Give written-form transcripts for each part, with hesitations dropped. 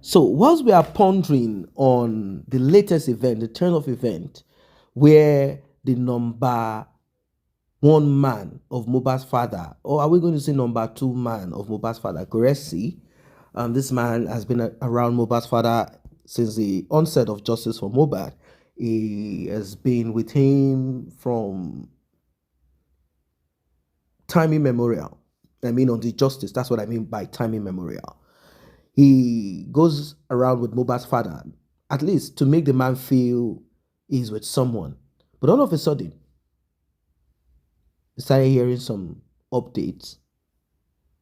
So, whilst we are pondering on the latest event, the turn of event, where the number one man of Mohbad's father, or are we going to say number two man of Mohbad's father, Gressy? This man has been around Mohbad's father since the onset of justice for Mohbad. He has been with him from time immemorial. I mean, on the justice, that's what I mean by time immemorial. He goes around with Mohbad's father, at least to make the man feel he's with someone. But all of a sudden, he started hearing some updates.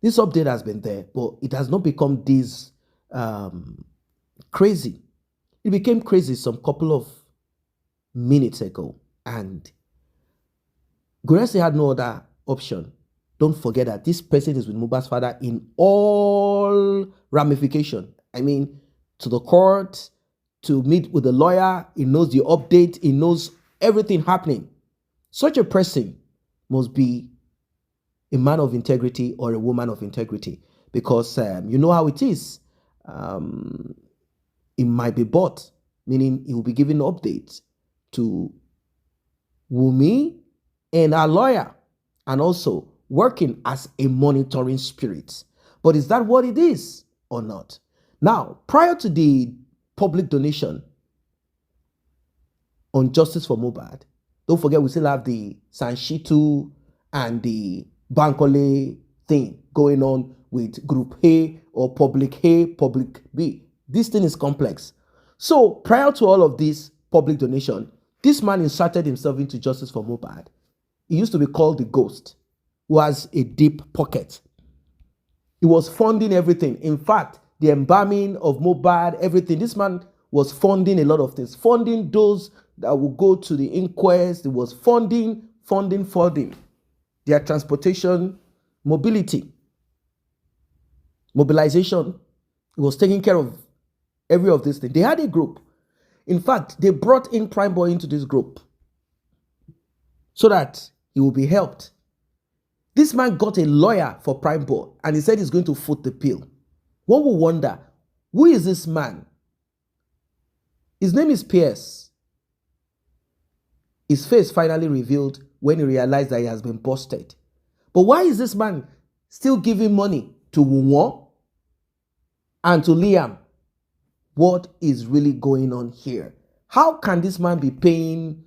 This update has been there, but it has not become this crazy. It became crazy some couple of minutes ago, and Gressy had no other option. Don't forget that this person is with Mohbad's father in all ramification. I mean, to the court, to meet with the lawyer. He knows the update. He knows everything happening. Such a person must be a man of integrity or a woman of integrity, because you know how it is. It might be bought, meaning he will be giving updates to Wunmi and our lawyer, and also working as a monitoring spirit. But is that what it is or not? Now, prior to the public donation on Justice for Mohbad, don't forget we still have the Sanshitu and the Bankole thing going on with Group A or Public A, Public B. This thing is complex. So prior to all of this public donation, this man inserted himself into Justice for Mohbad. He used to be called the Ghost, who has a deep pocket. He was funding everything. In fact, the embalming of Mohbad, everything. This man was funding a lot of things. Funding those that will go to the inquest. He was funding their transportation, mobility, mobilization. He was taking care of every of these things. They had a group. In fact, they brought in Prime Boy into this group so that he will be helped. This man got a lawyer for Prime Boy, and he said he's going to foot the bill. One will wonder, who is this man? His name is Pierce. His face finally revealed when he realized that he has been busted. But why is this man still giving money to Wunmi and to Liam? What is really going on here? How can this man be paying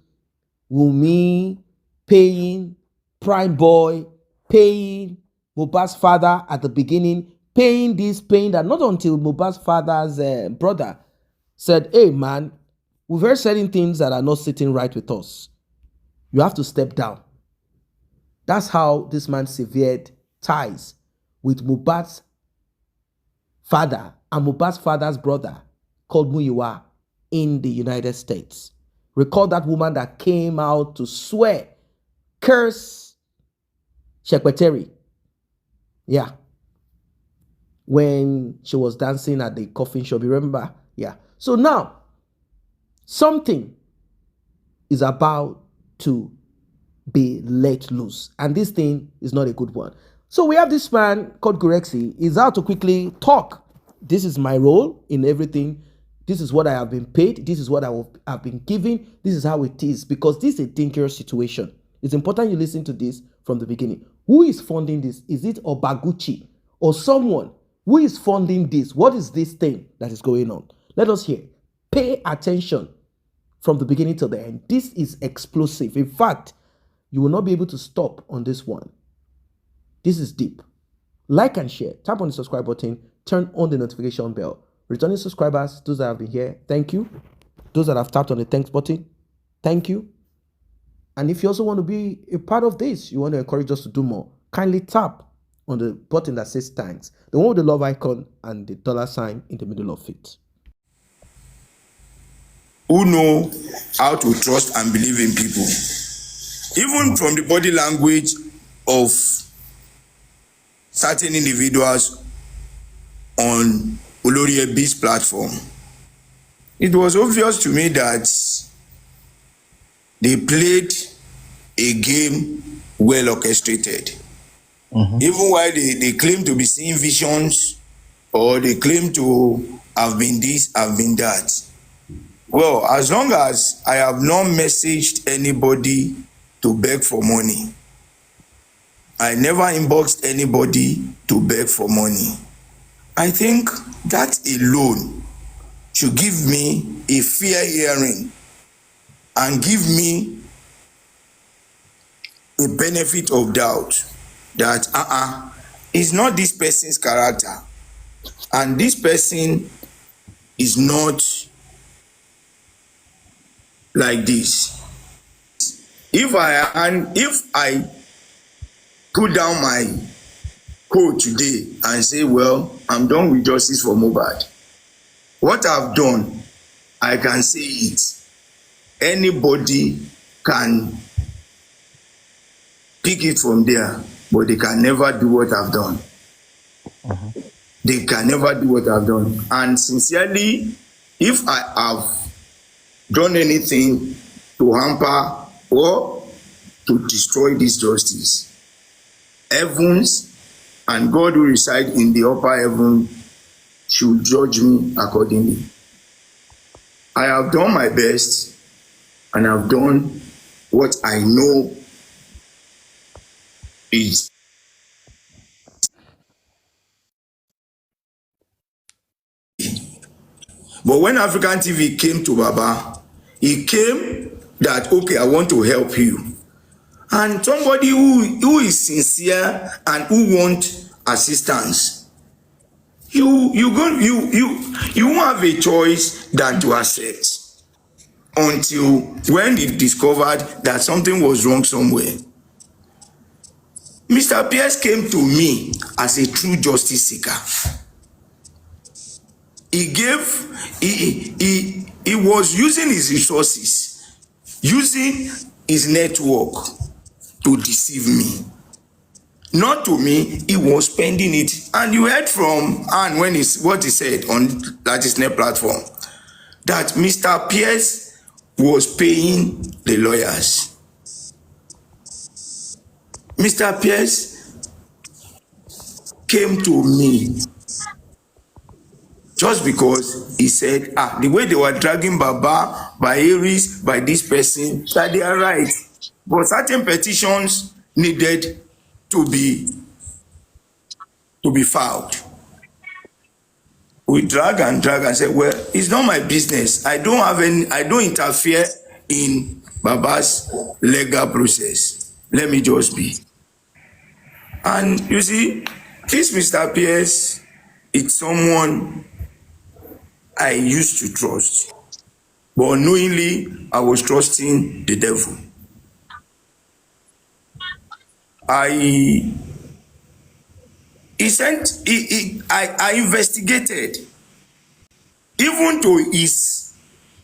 Wunmi, paying Prime Boy, paying Mohbad's father at the beginning, paying this, paying that? Not until Mohbad's father's brother said, hey man, we've heard certain things that are not sitting right with us. You have to step down. That's how this man severed ties with Mohbad's father and Mohbad's father's brother called Muyiwa in the United States. Recall that woman that came out to swear, curse Shekpeteri. Yeah. When she was dancing at the coffin shop, you remember? Yeah. So now, something is about to be let loose. And this thing is not a good one. So we have this man called Gressy. He's out to quickly talk. This is my role in everything. This is what I have been paid. This is what I have been given. This is how it is. Because this is a dangerous situation. It's important you listen to this from the beginning. Who is funding this? Is it Obaguchi or someone? Who is funding this? What is this thing that is going on? Let us hear. Pay attention from the beginning to the end. This is explosive. In fact, you will not be able to stop on this one. This is deep. Like and share. Tap on the subscribe button. Turn on the notification bell. Returning subscribers, those that have been here, thank you. Those that have tapped on the thanks button, thank you. And if you also want to be a part of this, you want to encourage us to do more, kindly tap on the button that says thanks. The one with the love icon and the dollar sign in the middle of it. Who know how to trust and believe in people. Even from the body language of certain individuals on Ulterior's platform, it was obvious to me that they played a game well orchestrated. Even while they claim to be seeing visions, or they claim to I've been this, I've been that. Well, as long as I have not messaged anybody to beg for money, I never inboxed anybody to beg for money, I think that alone should give me a fair hearing and give me a benefit of doubt that it's not this person's character, and this person is not like this. If I put down my code today and say, well, I'm done with justice for Mohbad, what I've done, I can say it. Anybody can pick it from there, but they can never do what I've done. They can never do what I've done. And sincerely, if I have done anything to hamper or to destroy this justice, heavens and God who reside in the upper heaven should judge me accordingly. I have done my best, and I've done what I know is. But when African TV came to Baba, he came that, okay, I want to help you. And somebody who is sincere and who wants assistance, you won't have a choice than to accept until when he discovered that something was wrong somewhere. Mr. Pierce came to me as a true justice seeker. He was using his resources, using his network to deceive me. Not to me, he was spending it. And you heard from Anne when what he said on that Disney platform, that Mr. Pierce was paying the lawyers. Mr. Pierce came to me just because he said, the way they were dragging Baba by Aries, by this person, that they are right. But certain petitions needed to be filed. We drag and say, well, it's not my business. I don't interfere in Baba's legal process. Let me just be. And you see, this Mr. Pierce, it's someone I used to trust, but unknowingly I was trusting the devil. I investigated even to his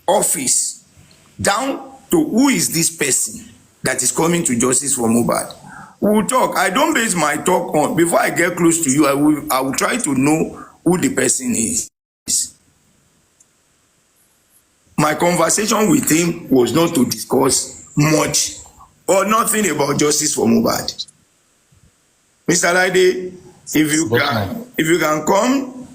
office, down to who is this person that is coming to justice for Mohbad. We will talk. I don't base my talk on, before I get close to you, I will try to know who the person is. My conversation with him was not to discuss much or nothing about justice for Mohbad. Mr. Laide, if you can come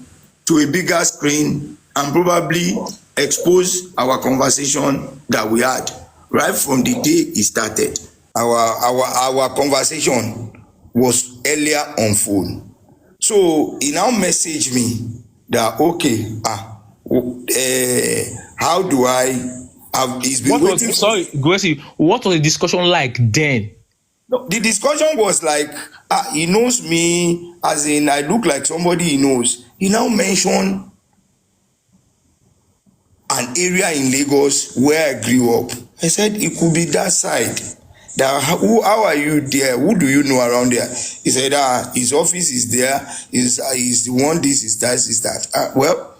to a bigger screen and probably expose our conversation that we had right from the day it started. Our conversation was earlier on phone. So he now messaged me that, okay, how do I have, he's been waiting. Sorry, Gracie, what was the discussion like then? No, the discussion was like, he knows me, as in I look like somebody he knows. He now mentioned an area in Lagos where I grew up. I said it could be that side. That how are you there? Who do you know around there? He said, his office is there. He's the one. This is that. Is that? Well,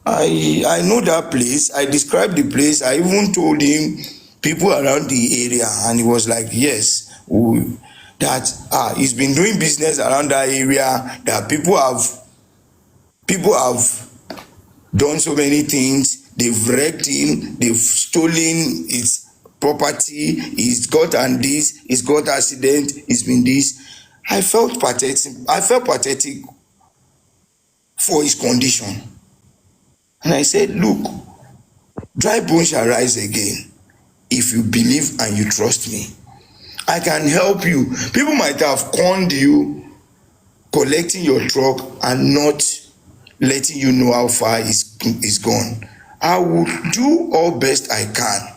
I know that place. I described the place. I even told him people around the area, and he was like, yes, that he's been doing business around that area. That people have done so many things. They've wrecked him. They've stolen his property. He's got this. He's got accident. It's been this. I felt pathetic for his condition. And I said, look, dry bones shall rise again if you believe and you trust me. I can help you. People might have conned you, collecting your truck and not letting you know how far is gone. I will do all best I can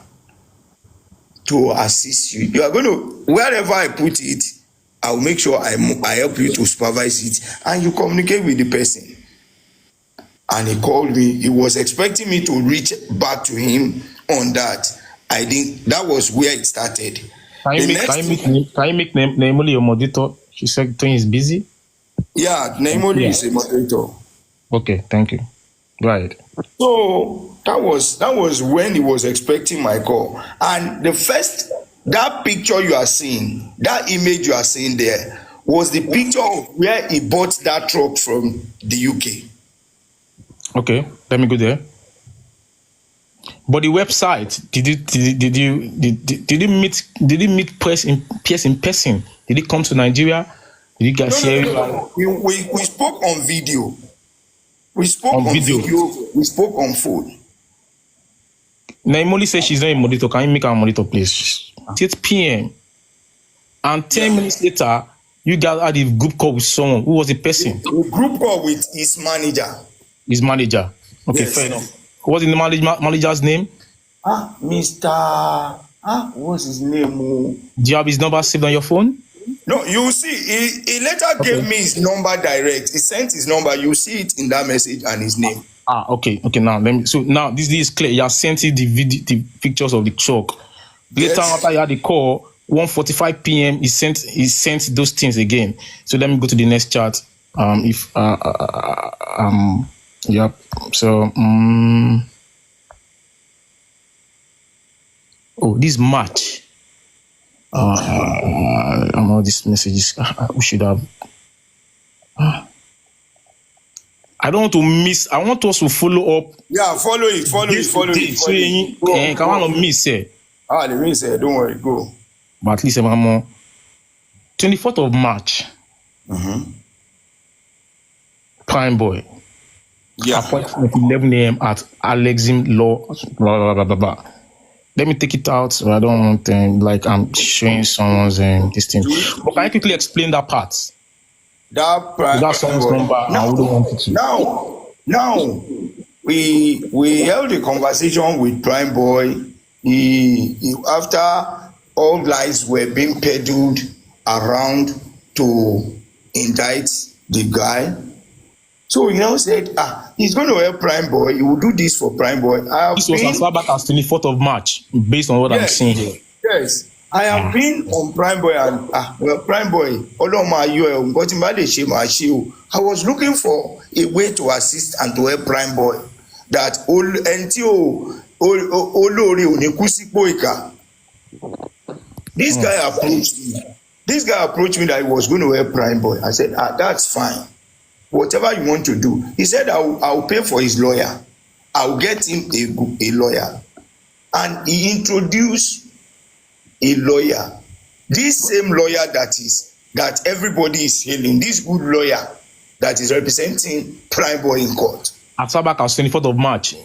to assist you. You are going to, wherever I put it, I will make sure I help you to supervise it and you communicate with the person. And he called me. He was expecting me to reach back to him on that. I think that was where it started. Can you make Imole your moderator? She said Tony is busy. Yeah, Imole is a moderator. Okay, thank you. Go ahead. So that was when he was expecting my call. And that picture you are seeing, that image you are seeing there, was the picture of where he bought that truck from the UK. Okay, let me go there. But the website, did you meet Pierce in person? Did he come to Nigeria? Did you guys hear it? No. We spoke on video. We spoke on video. We spoke on phone. Imole says she's not a monitor. Can you make her a monitor, please? 8 p.m. And 10 minutes later, you guys had a group call with someone. Who was the person? A group call with his manager. His manager. Okay, yes. Fair enough. What's the manager's name? Mr. What's his name? Do you have his number saved on your phone? No, you see, he later gave me his number direct. He sent his number. You see it in that message and his name. Okay. Now now this is clear. You have sent it the pictures of the truck. Later, after you had the call, 1:45 p.m. he sent those things again. So let me go to the next chart. Yep. So this March. All these messages we should have. I don't want to miss. I want us to follow up. Yeah, follow it. Come on, miss it. The miss it. Don't worry, go. But at least I'm more. 24th of March. Prime Boy. Yeah. Appointment 11 a.m. at Alexim Law. Blah, blah, blah, blah. Let me take it out. So I don't want like I'm showing someone's this thing. But can you quickly explain that part? That someone's number. I wouldn't want it to. Now, we held a conversation with Prime Boy. He after all lies were being peddled around to indict the guy. So he now said, he's going to help Prime Boy. He will do this for Prime Boy. This was as far back as 24th of March, based on what I'm seeing here. Yes. I have been on Prime Boy and, Prime Boy, I was looking for a way to assist and to help Prime Boy. That this guy approached me. This guy approached me that he was going to help Prime Boy. I said, that's fine. Whatever you want to do. He said, I'll pay for his lawyer. I'll get him a lawyer. And he introduced a lawyer. This same lawyer that everybody is hailing, this good lawyer that is representing Prime Boy in court. As far back as 24th of March.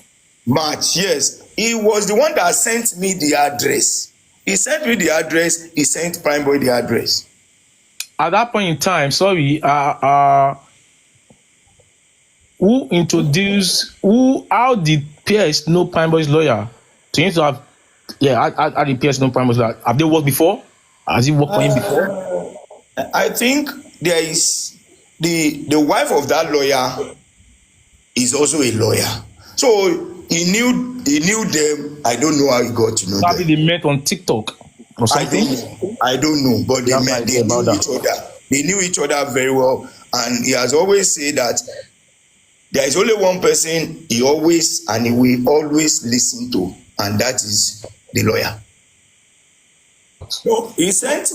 March, yes. He was the one that sent me the address. He sent me the address. He sent Prime Boy the address. At that point in time, how did Pierce know Prime Boy's lawyer? So you need to have, how did Pierce know Prime Boy's lawyer? Have they worked before? Has he worked for him before? I think there is the wife of that lawyer is also a lawyer. So he knew them. I don't know how he got to know Probably them. They met on TikTok or something. I don't know, but they met. They knew each other. They knew each other very well, and he has always said that there is only one person he will always listen to, and that is the lawyer. So he sent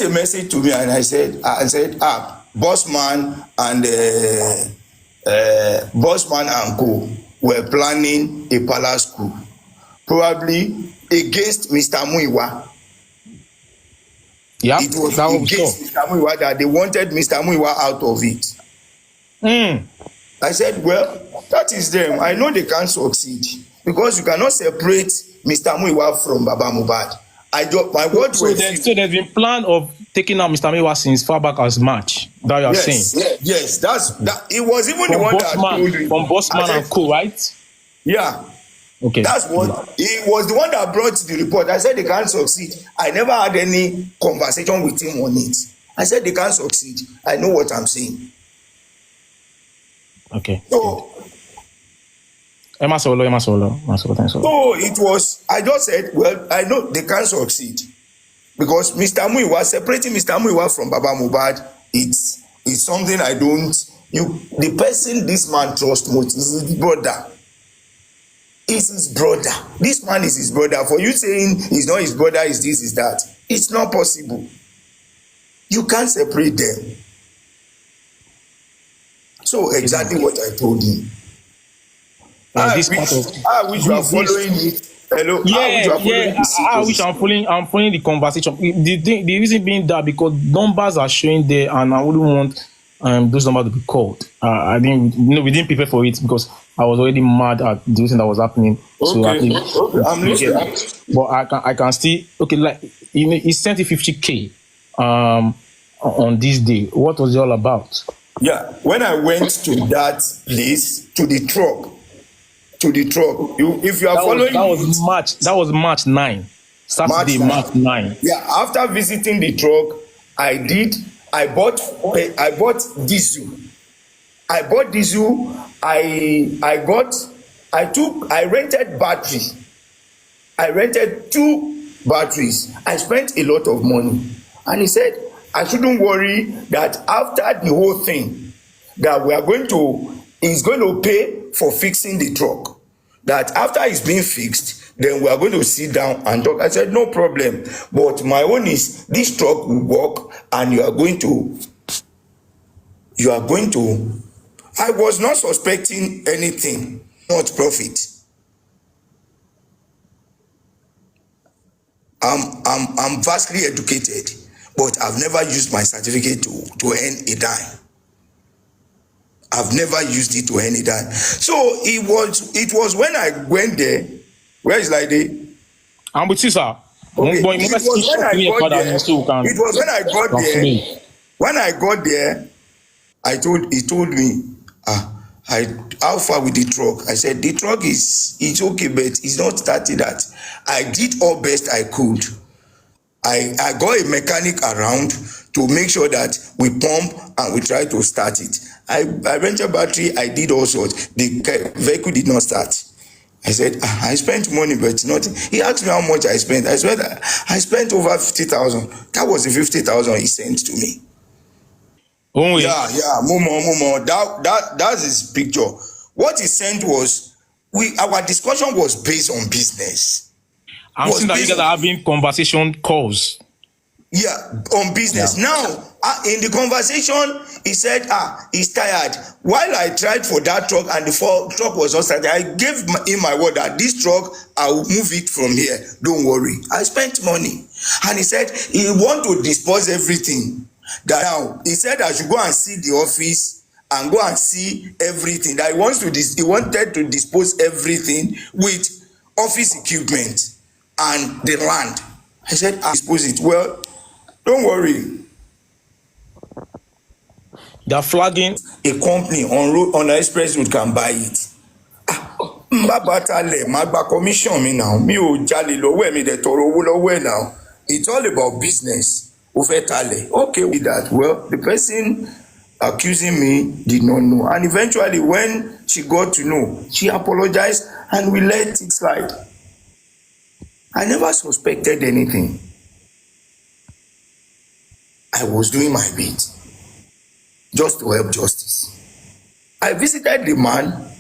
a message to me, and I said, Bossman and co were planning a palace coup, probably against Mr. Muiwa. Yeah, it was against Mr. Muiwa that they wanted Mr. Muiwa out of it. I said, well, that is them. I know they can't succeed because you cannot separate Mr. Muiwa from Baba Mohbad. My words were few. So there's been plan of taking out Mr. Muiwa since far back as March. That you are saying. Yes. That. It was even From the one that told me. From Bossman and Co, right? Yeah. Okay. That's what he was the one that brought the report. I said they can't succeed. I never had any conversation with him on it. I said they can't succeed. I know what I'm saying. Okay. So Emma Solo. So it was, I just said, well, I know they can't succeed. Because Mr. Muiwa, separating Mr. Muiwa from Baba Mohbad, it's something I don't, the person this man trusts most is his brother. It's his brother. This man is his brother. For you saying he's not his brother, is this, is that, it's not possible. You can't separate them. So exactly what I told him. I wish you are following it. Hello. I wish I'm following the conversation. The reason being that because numbers are showing there, and I wouldn't want those numbers to be called. I didn't, we didn't prepare for it because I was already mad at the reason that was happening. Okay. So I'm listening. But I can still like he sent it 50K on this day. What was it all about? Yeah, when I went to that place, to the truck, if you are following, that was March 9, Saturday, March 9. Yeah, after visiting the truck, I bought diesel. I rented battery. I rented 2 batteries. I spent a lot of money. And he said, I shouldn't worry that after the whole thing, that he's going to pay for fixing the truck. That after it's been fixed, then we are going to sit down and talk. I said, no problem. But my own is, this truck will work and you are going to, I was not suspecting anything, not profit. I'm vastly educated, but I've never used my certificate to earn a dime. I've never used it to earn a dime. So it was when I went there. Where is Lady? I'm with you, sir. Okay. It was when I got there. When I got there, he told me, how far with the truck? I said, the truck it's okay, but it's not starting that. I did all best I could. I got a mechanic around to make sure that we pump and we try to start it. I rented battery, I did all sorts. The vehicle did not start. I said, I spent money, but it's nothing. He asked me how much I spent. I said, I spent over 50,000. That was the 50,000 he sent to me. Oh, yeah, Momo. That's his picture. What he sent was, our discussion was based on business. I'm seeing that you guys are having conversation calls. Yeah, on business. Yeah. Now, in the conversation, he said, he's tired. While I tried for that truck and the truck was not started, I gave him my word that this truck, I will move it from here. Don't worry. I spent money. And he said, he want to dispose everything. Now, he said I should go and see the office and go and see everything. That he wanted to dispose everything with office equipment and the land. I said, I dispose it. Well, don't worry. They're flagging. A company on the express road can buy it. Magba commission me now. Mi o jale lọ́wọ́ mi de tọrọ owó lọ́wọ́ now. It's all about business. Okay with that. Well, the person accusing me did not know. And eventually when she got to know, she apologized and we let it slide. I never suspected anything. I was doing my bit just to help justice. I visited the man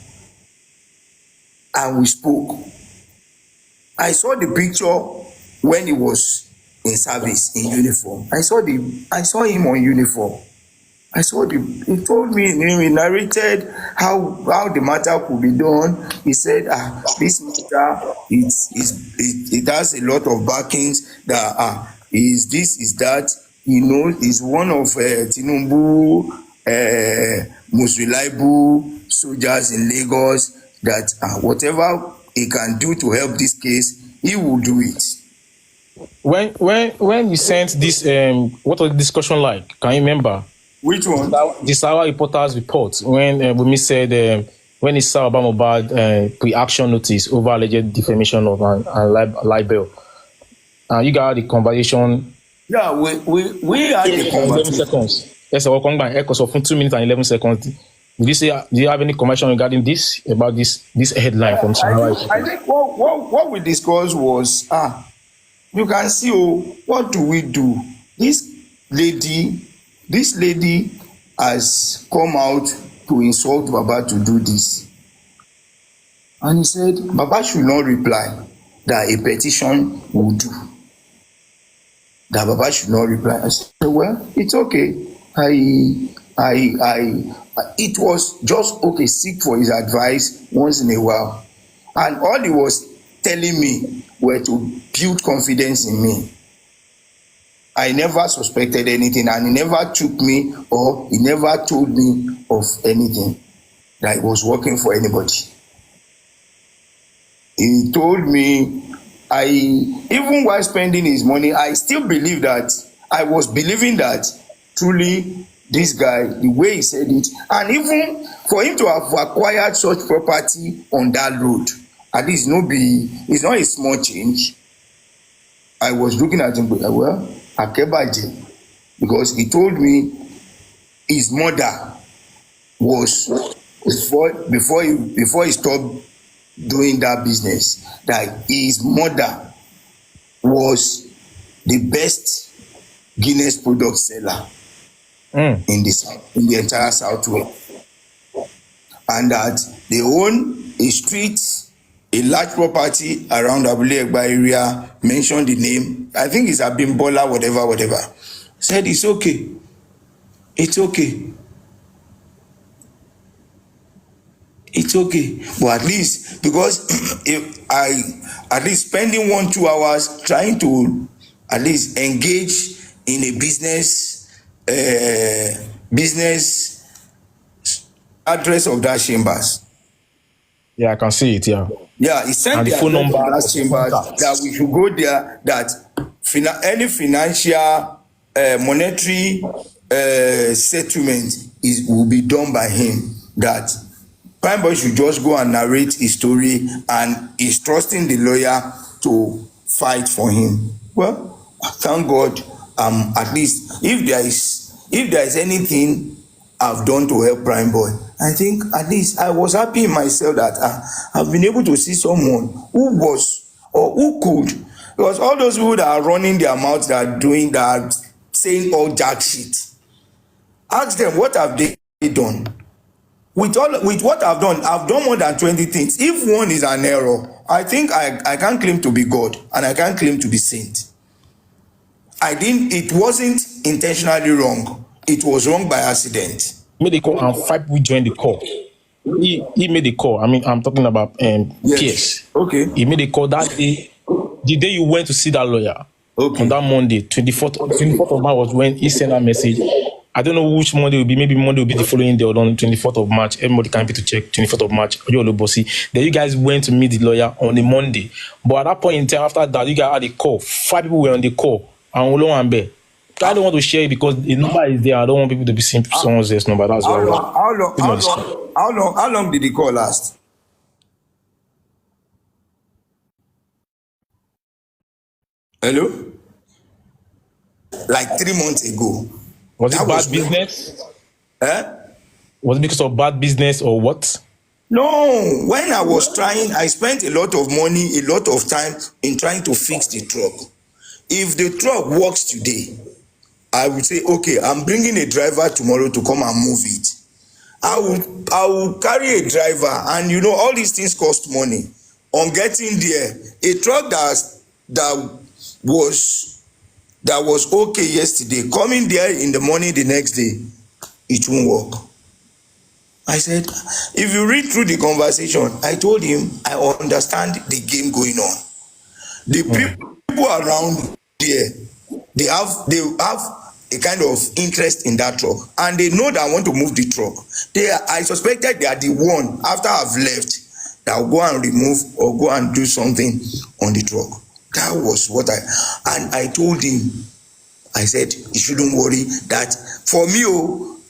and we spoke. I saw the picture when he was in service, in uniform. I saw him on uniform. He told me, he narrated how the matter could be done. He said, this matter, it has a lot of backings that is this, is that, you know, is one of Tinubu most reliable soldiers in Lagos, that whatever he can do to help this case, he will do it. When you sent this, what was the discussion like? Can you remember? Which one? The Sawa reporters report when Wunmi said when he saw Mohbad pre-action notice over alleged defamation of and libel. You got the conversation. Yeah, we had the 11 conversation. seconds. Yes, I will come back. Echoes of 2 minutes and 11 seconds. Did you say? Do you have any conversation regarding this about this headline from Sawa? I think what we discussed was you can see, what do we do? This lady has come out to insult Baba to do this, and he said Baba should not reply, that a petition will do, that Baba should not reply. I said, well, it's okay. It was just okay, seek for his advice once in a while, and all he was telling me were to build confidence in me. I never suspected anything, and he never took me, or he never told me of anything that he was working for anybody. He told me, even while spending his money, I still believe that, I was believing that truly this guy, the way he said it, and even for him to have acquired such property on that road, at least it's not a small change. I was looking at him, well, Akebaje, because he told me his mother was, before he stopped doing that business, that his mother was the best Guinness product seller in the entire Southwest, and that they own a street, a large property around Abule Egba area, mentioned the name, I think it's Abimbola, whatever. Said it's okay. But at least, because if I at least spending 1-2 hours trying to at least engage in a business address of that chambers. Yeah, I can see it. Yeah. Yeah, he sent the phone number of that chambers that we should go there, that any financial monetary settlement will be done by him, that Prime Boy should just go and narrate his story, and he's trusting the lawyer to fight for him. Well, thank God, at least if there is anything I've done to help Prime Boy, I think at least I was happy in myself that I've been able to see someone who was, or who could, because all those people that are running their mouths, that are saying all jack shit, ask them, what have they done? With what I've done more than 20 things. If one is an error, I think I can't claim to be God, and I can't claim to be saint. It wasn't intentionally wrong. It was wrong by accident. Made a call and 5 people joined the call. He made a call. I mean, I'm talking about Pierce. Okay. He made a call that day. The day you went to see that lawyer. Okay. On that Monday, 24th of March was when he sent a message. I don't know which Monday will be. Maybe Monday will be the following day, or on 24th of March. Everybody can be to check 24th of March. Then you guys went to meet the lawyer on the Monday. But at that point in time, after that, you guys had a call. 5 people were on the call. And Olo and Bear. I don't want to share it because the number is there. I don't want people to be seeing someone else's number. That's why. How long did the call last? Hello? Like 3 months ago. Was it bad business? Eh? Was it because of bad business or what? No. When I was trying, I spent a lot of money, a lot of time in trying to fix the truck. If the truck works today, I would say, okay, I'm bringing a driver tomorrow to come and move it. I will carry a driver, and all these things cost money. On getting there, a truck that was okay yesterday, coming there in the morning the next day, it won't work. I said, if you read through the conversation, I told him I understand the game going on. The people around there, they have a kind of interest in that truck, and they know that I want to move the truck. I suspected they are the one after I've left that will go and remove or go and do something on the truck. That was what I told him. I said he shouldn't worry, that for me,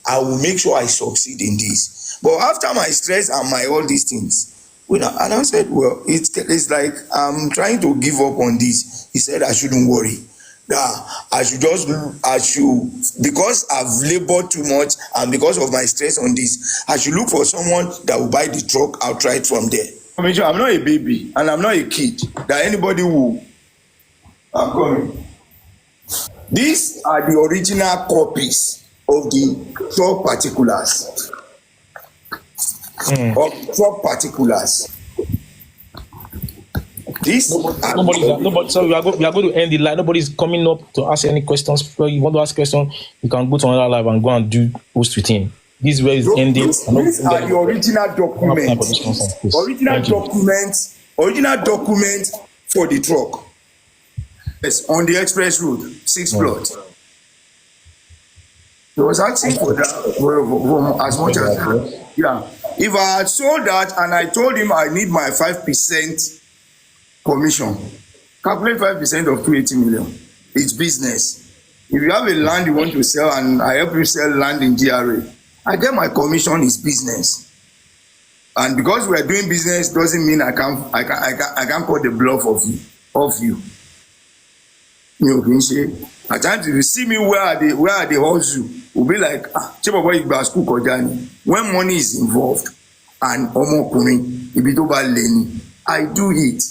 I will make sure I succeed in this. But after my stress and my all these things, and I said, well, it's like I'm trying to give up on this. He said I shouldn't worry, that I should because I've labored too much and because of my stress on this, I should look for someone that will buy the truck outright from there. I'm not a baby and I'm not a kid that anybody will. I'm coming. These are the original copies of the truck particulars. Of truck particulars. Nobody. So we are going to end the live. Nobody's coming up to ask any questions. If you want to ask questions, you can go to another live and go and do host with him. This is where it's ending. These are the original documents. Original documents for the truck. Yes, on the express road, 6 plots. He was asking for that for as much as that. Yeah. If I had sold that and I told him I need my 5% commission, calculate 5% of 280 million. It's business. If you have a land you want to sell and I help you sell land in GRA, I get my commission. Is business. And because we are doing business doesn't mean I can't cut the bluff of you. You know, at times if you see me where they hustle, will be like, when money is involved and I do it,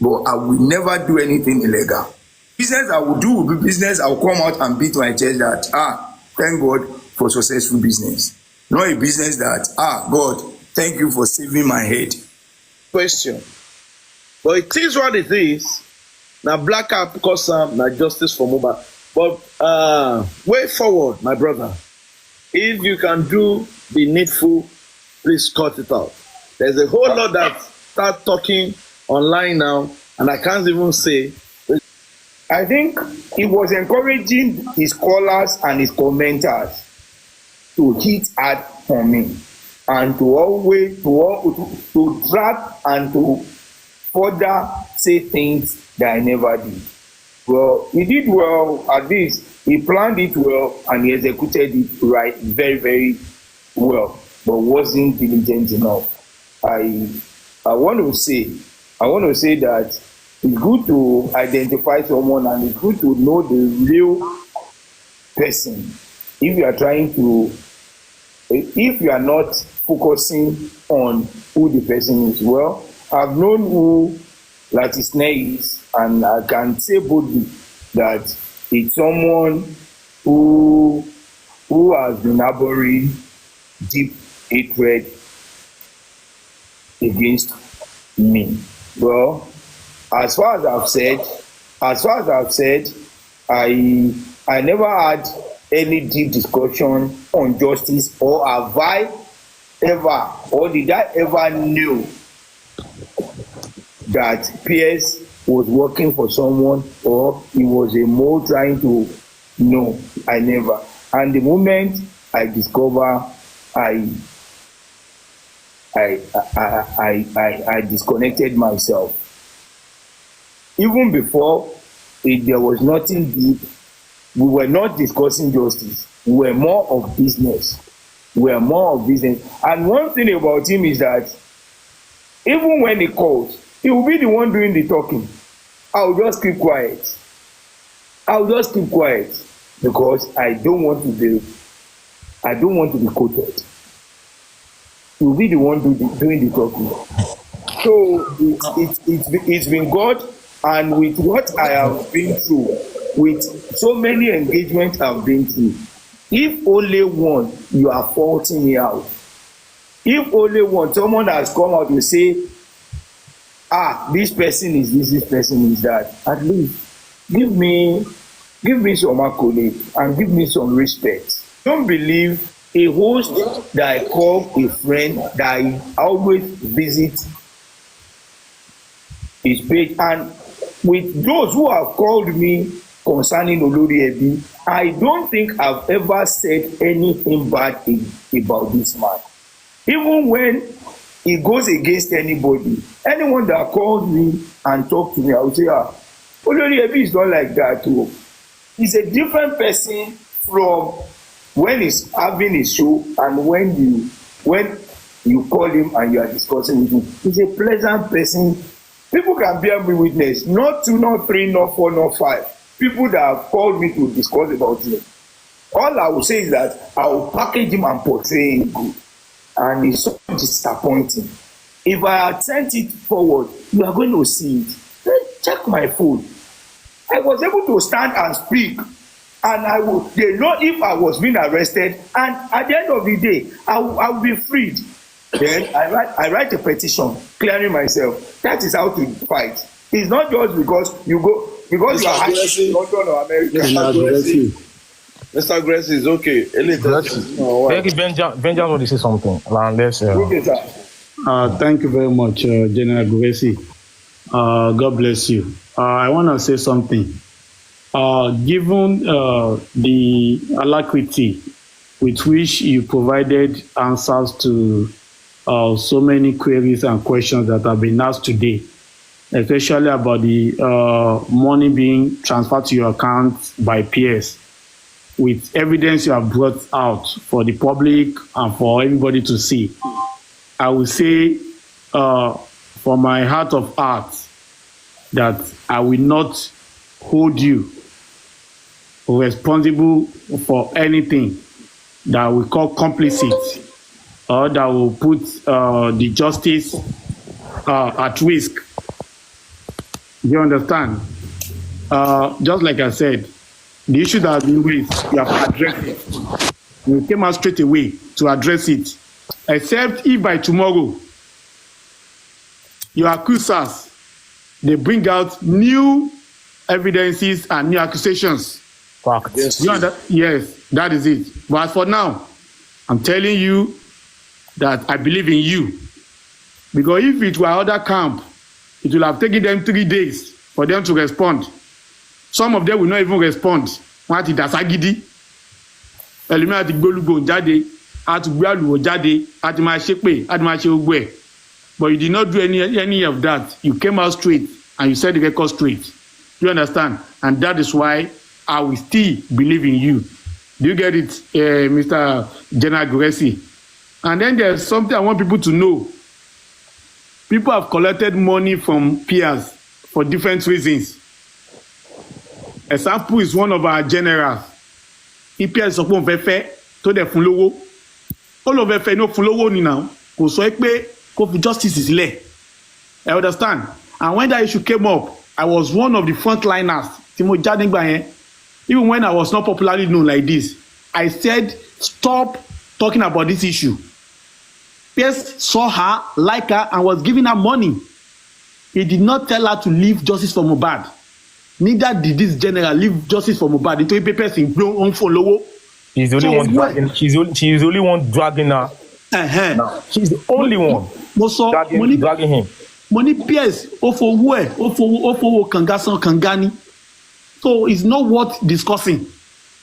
but I will never do anything illegal. Business I will do will be business. I will come out and beat my chest that thank God for successful business. Not a business that God, thank you for saving my head. Question. But it is what it is. Now black out because now justice for Mohbad. But way forward, my brother. If you can do the needful, please cut it out. There's a whole lot that start talking online now, and I can't even say. I think he was encouraging his callers and his commenters to hit hard on me and to always to drag and to further say things that I never did. Well, he did well at least. He planned it well and he executed it right, very, very well, but wasn't diligent enough. I want to say that it's good to identify someone and it's good to know the real person. If you are not focusing on who the person is, well, I've known who Latisne is, and I can say boldly that it's someone who has been harboring deep hatred against me. Well, as far as I've said, I never had any deep discussion on justice, or have I ever, or did I ever know that PS was working for someone or he was a mole trying to? No, I never. And the moment I discover, I disconnected myself. Even before, there was nothing deep. We were not discussing justice. We were more of business. And one thing about him is that even when he calls, he will be the one doing the talking. I'll just keep quiet because I don't want to be quoted. He will be the one doing the talking. So it's been God, and with what I have been through, with so many engagements I've been through, if only one you are faulting me out, if only one someone has come out to say, this person is this person is that, at least give me some accolade and give me some respect. Don't believe a host that I call a friend that I always visit his page, and with those who have called me concerning Olori Ebi, I don't think I've ever said anything bad about this man. Even when he goes against anybody, anyone that calls me and talk to me, I will say, Olori Ebi is not like that too. He's a different person from when he's having his show and when you call him and you are discussing with him. He's a pleasant person. People can bear me witness. Not 2, not 3, not 4, not 5. People that have called me to discuss about him. All I will say is that I will package him and portray him good. And it's so disappointing. If I had sent it forward, you are going to see it. Then check my phone. I was able to stand and speak. And they know if I was being arrested. And at the end of the day, I will be freed. Then I write a petition clearing myself. That is how to fight. It's not just because you are hiding in London or America. Mr. Gracie is okay. Vengeance want to say something. Okay, sir. Thank you very much, General Gracie. God bless you. I want to say something. Given the alacrity with which you provided answers to so many queries and questions that have been asked today, especially about the money being transferred to your account by peers, with evidence you have brought out for the public and for everybody to see, I will say from my heart of hearts that I will not hold you responsible for anything that we call complicit or that will put the justice at risk. You understand? Just like I said, the issue that has been raised, you have to address it. We came out straight away to address it. Except if by tomorrow, your accusers, they bring out new evidences and new accusations. Fact. Yes, yes, that is it. But for now, I'm telling you that I believe in you. Because if it were other camp, it will have taken them 3 days for them to respond. Some of them will not even respond. Wọ́n ti dàságídí. Ẹlòmíràn àti gbólúgbò jáde, àti gbé àlùwò jáde, àti máa ṣépè, àti máa ṣe gbogbo ẹ̀. But you did not do any of that. You came out straight and you said the record straight. You understand? And that is why I will still believe in you. Do you get it, Mr. General Gracie? And then there's something I want people to know. People have collected money from peers for different reasons. Example is one of our generals. If peers sọ pé òun fẹ́ fẹ́ tó dẹ̀ fún lówó, ó lọ fẹ́ fẹ́ ní ó fún lówó ni now. Kò sọ pé kó fi justice sílẹ̀. I understand. And when that issue came up, I was one of the frontliners. Tí mo jáde nígbà yẹn. Even when I was not popularly known like this, I said, stop talking about this issue. Pierce saw her, liked her, and was giving her money. He did not tell her to leave justice for Mohbad. Neither did this general leave justice for Mohbad. Nítorí pé person ń fún lówó. She's the only one dragging. She's the only one dragging her. Now, she's the only one dragging him. Money Pierce ó fowó kànga san kànga ni. So it's not worth discussing.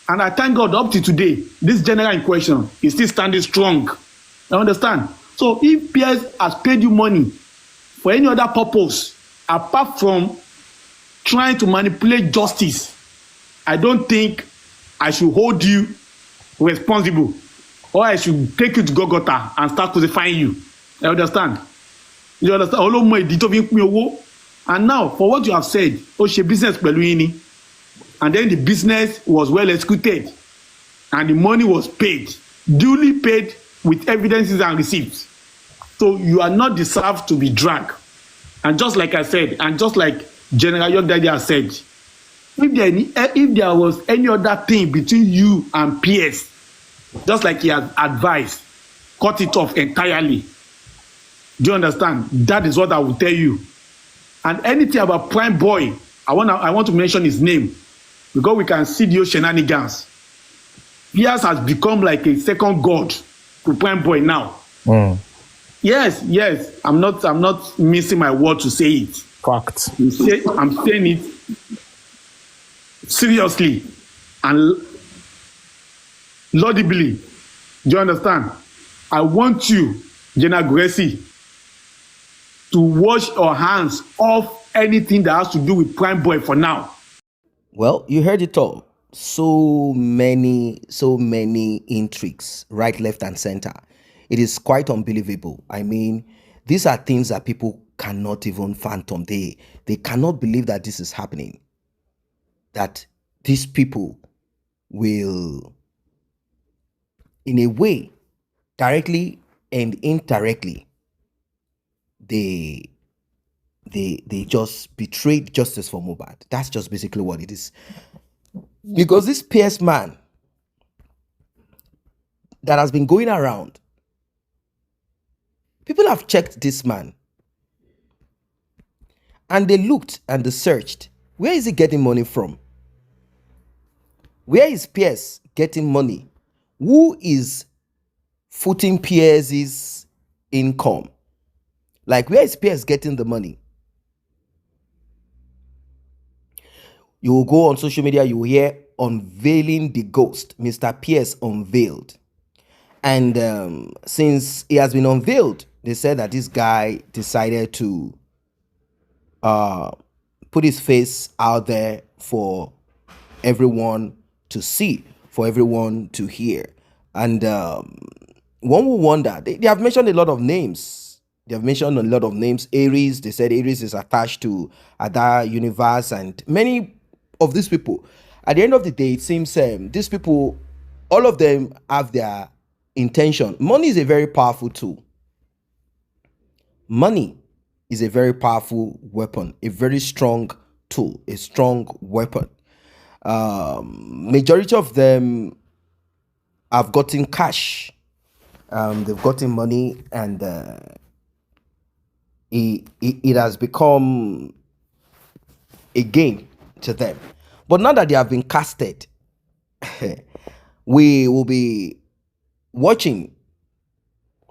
And I thank God up to today, this general in question is still standing strong. You understand? So if Pierce has paid you money for any other purpose, apart from trying to manipulate justice, I don't think I should hold you responsible, or I should take you to Golgotha and start crucifying you. You understand? You understand? And now, for what you have said, ó ṣe business pẹ̀lú yín ni. And then the business was well executed and the money was paid, duly paid with evidences and receipts. So you are not deserved to be dragged. And just like I said, and just like General Yogdadi has said, if there was any other thing between you and PS, just like he has advised, cut it off entirely. Do you understand? That is what I will tell you. And anything about Prime Boy, I want to mention his name, because we can see those shenanigans. Pierce has become like a second god to Prime Boy now. Yes, I'm not missing my word to say it. Fact. I'm saying it. seriously and laudably. Do you understand? I want you, General Gracie, to wash your hands off anything that has to do with Prime Boy for now. Well, you heard it all. So many intrigues, right, left, and center. It is quite unbelievable. I mean, these are things that people cannot even fathom. They cannot believe that this is happening. That these people will, in a way, directly and indirectly, they just betrayed justice for Mohbad. That's just basically what it is. Because this Pierce man that has been going around, people have checked this man and they looked and they searched. Where is he getting money from? Where is Pierce getting money? Who is footing Pierce's income? Like, where is Pierce getting the money? You will go on social media, you will hear unveiling the ghost. Mr. Pierce unveiled. And since he has been unveiled, they said that this guy decided to put his face out there for everyone to see, for everyone to hear. And one will wonder, they have mentioned a lot of names. They have mentioned a lot of names. Aries, they said Aries is attached to Ada Universe, and many of these people. At the end of the day, it seems these people, all of them have their intention. Money is a very powerful tool. Money is a very powerful weapon, a very strong tool, a strong weapon. Majority of them have gotten cash. They've gotten money, and it has become a gain to them. But now that they have been casted, we will be watching.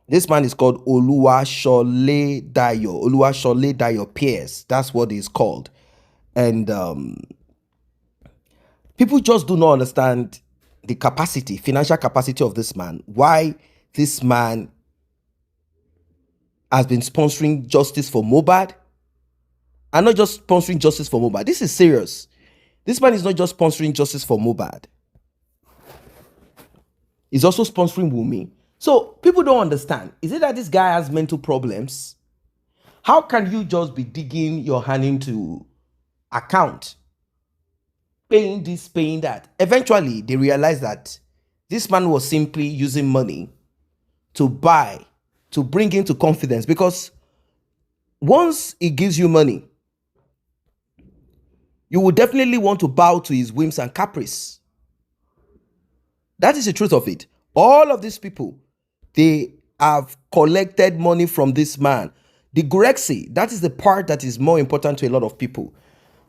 This man is called Oluwashole Dayo Pierce. That's what he's called. And people just do not understand the capacity, financial capacity of this man. Why this man has been sponsoring justice for Mohbad. And not just sponsoring justice for Mohbad. This is serious. This man is not just sponsoring justice for Mohbad. He's also sponsoring Wunmi. So people don't understand. Is it that this guy has mental problems? How can you just be digging your hand into account, paying this, paying that? Eventually, they realize that this man was simply using money to buy, to bring into confidence. Because once he gives you money, you will definitely want to bow to his whims and caprice. That is the truth of it. All of these people, they have collected money from this man. The Grexy, that is the part that is more important to a lot of people.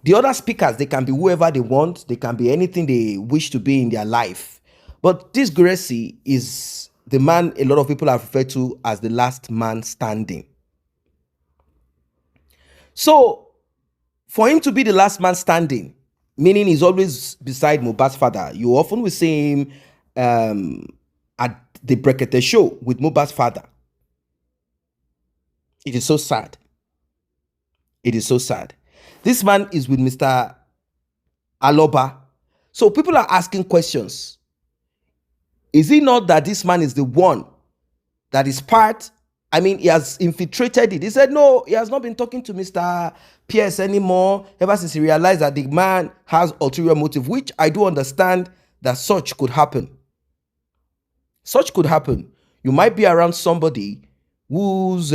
The other speakers, they can be whoever they want. They can be anything they wish to be in their life. But this Grexy is the man a lot of people have referred to as the last man standing. So, for him to be the last man standing, meaning he's always beside Mohbad's father. You often will see him at the Brekete show with Mohbad's father. It is so sad. It is so sad. This man is with Mr. Aloba. So people are asking questions. Is it not that this man is the one that is part? I mean, he has infiltrated it. He said, no, he has not been talking to Mr. Pierce anymore ever since he realized that the man has ulterior motive, which I do understand that such could happen. Such could happen. You might be around somebody whose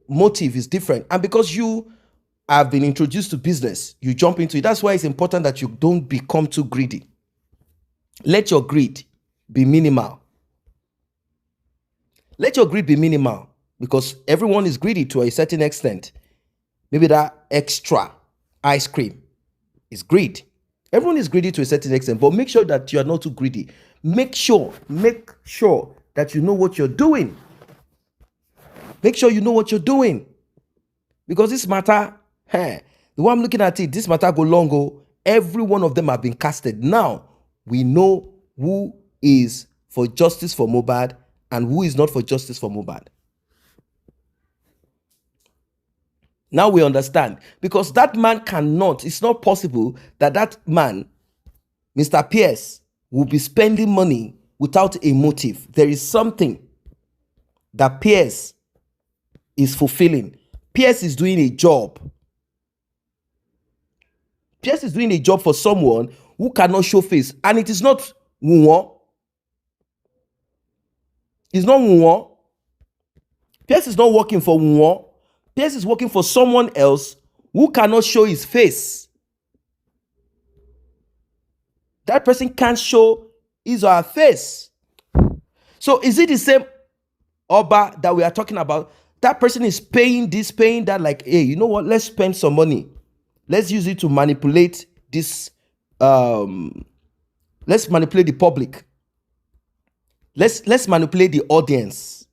motive is different. And because you have been introduced to business, you jump into it. That's why it's important that you don't become too greedy. Let your greed be minimal. Let your greed be minimal. Because everyone is greedy to a certain extent. Maybe that extra ice cream is greed. Everyone is greedy to a certain extent, but make sure that you are not too greedy. Make sure that you know what you're doing. Make sure you know what you're doing. Because this matter, the way I'm looking at it, this matter go long, every one of them have been casted. Now, we know who is for justice for Mohbad and who is not for justice for Mohbad. Now we understand. Because that man cannot, it's not possible that that man, Mr. Pierce, will be spending money without a motive. There is something that Pierce is fulfilling. Pierce is doing a job. Pierce is doing a job for someone who cannot show face. And it is not Wunwo. It's not Wunwo. Pierce is not working for Wunwo. Pierce is working for someone else who cannot show his face. That person can't show his or her face. So is it the same Oba that we are talking about? That person is paying this, paying that, like, hey, you know what? Let's spend some money. Let's use it to manipulate this. Let's manipulate the public. Let's manipulate the audience.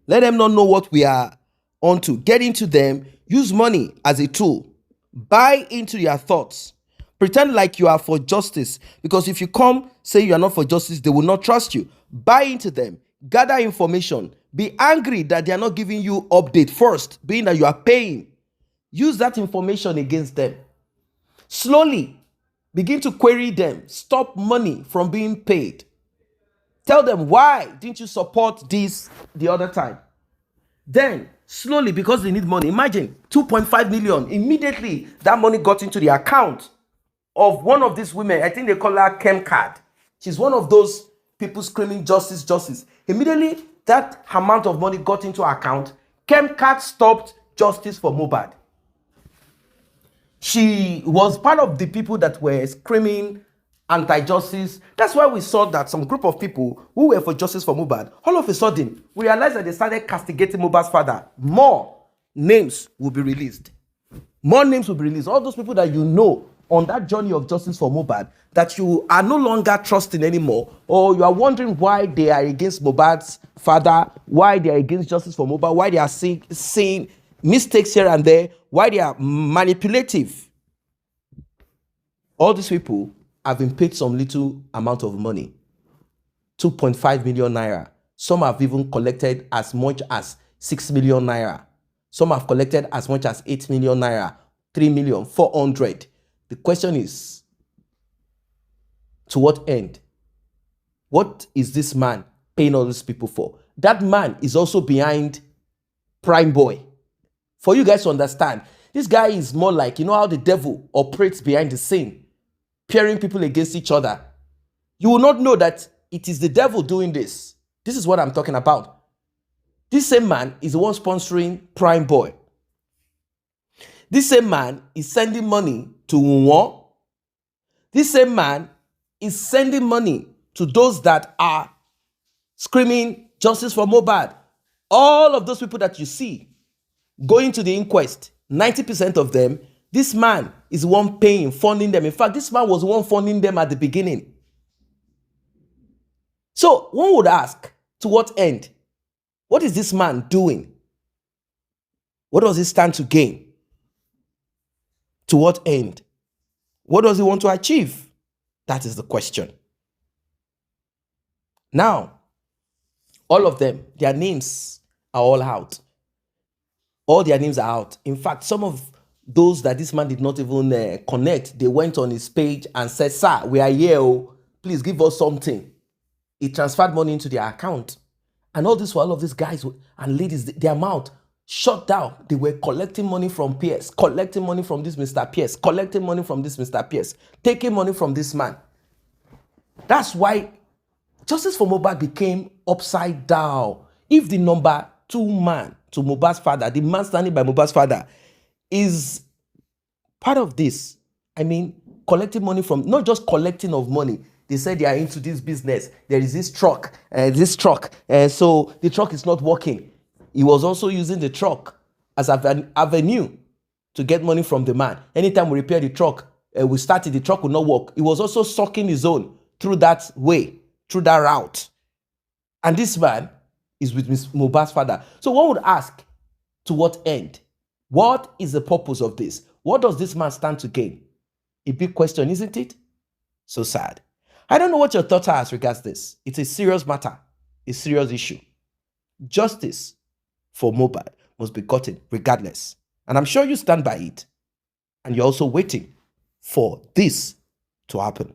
Let them not know what we are onto. Get into them. Use money as a tool. Buy into their thoughts. Pretend like you are for justice. Because if you come say you are not for justice, they will not trust you. Buy into them. Gather information. Be angry that they are not giving you update first, being that you are paying. Use that information against them. Slowly begin to query them. Stop money from being paid. Tell them, why didn't you support this the other time? Then, slowly, because they need money, imagine 2.5 million. Immediately, that money got into the account of one of these women. I think they call her Chemcard. She's one of those people screaming justice, justice. Immediately, that amount of money got into her account. Chemcard stopped justice for Mohbad. She was part of the people that were screaming anti-justice. That's why we saw that some group of people who were for justice for Mohbad, all of a sudden, we realized that they started castigating Mohbad's father. More names will be released. More names will be released. All those people that you know on that journey of justice for Mohbad, that you are no longer trusting anymore, or you are wondering why they are against Mohbad's father, why they are against justice for Mohbad, why they are seeing mistakes here and there, why they are manipulative. All these people have been paid some little amount of money, 2.5 million naira. Some have even collected as much as 6 million naira. Some have collected as much as 8 million naira, 3 million, 400. The question is, to what end? What is this man paying all these people for? That man is also behind Prime Boy. For you guys to understand, this guy is more like, you know how the devil operates behind the scene, pairing people against each other. You will not know that it is the devil doing this. This is what I'm talking about. This same man is the one sponsoring Prime Boy. This same man is sending money to Wunwo. This same man is sending money to those that are screaming justice for Mohbad. All of those people that you see going to the inquest, 90% of them, this man is the one paying, funding them. In fact, this man was the one funding them at the beginning. So one would ask, to what end? What is this man doing? What does he stand to gain? To what end? What does he want to achieve? That is the question. Now, all of them, their names are all out. All their names are out. In fact, some of those that this man did not even connect, they went on his page and said, sir, we are here. Oh, please give us something. He transferred money into their account. And all this, for all of these guys and ladies, their mouth shut down. They were collecting money from Pierce, collecting money from this Mr. Pierce, collecting money from this Mr. Pierce, taking money from this man. That's why justice for Mohbad became upside down. If the number 2 man to Mohbad's father, the man standing by Mohbad's father, is part of this, I mean, collecting money from, not just collecting of money. They said they are into this business. There is this truck, so the truck is not working. He was also using the truck as an avenue to get money from the man. Anytime we repair the truck, we started, the truck will not work. He was also sucking his own through that way, through that route. And this man is with Mohbad's father. So one would ask, to what end? What is the purpose of this? What does this man stand to gain? A big question, isn't it? So sad. I don't know what your thoughts are as regards this. It's a serious matter, a serious issue. Justice for Mohbad must be gotten regardless. And I'm sure you stand by it. And you're also waiting for this to happen.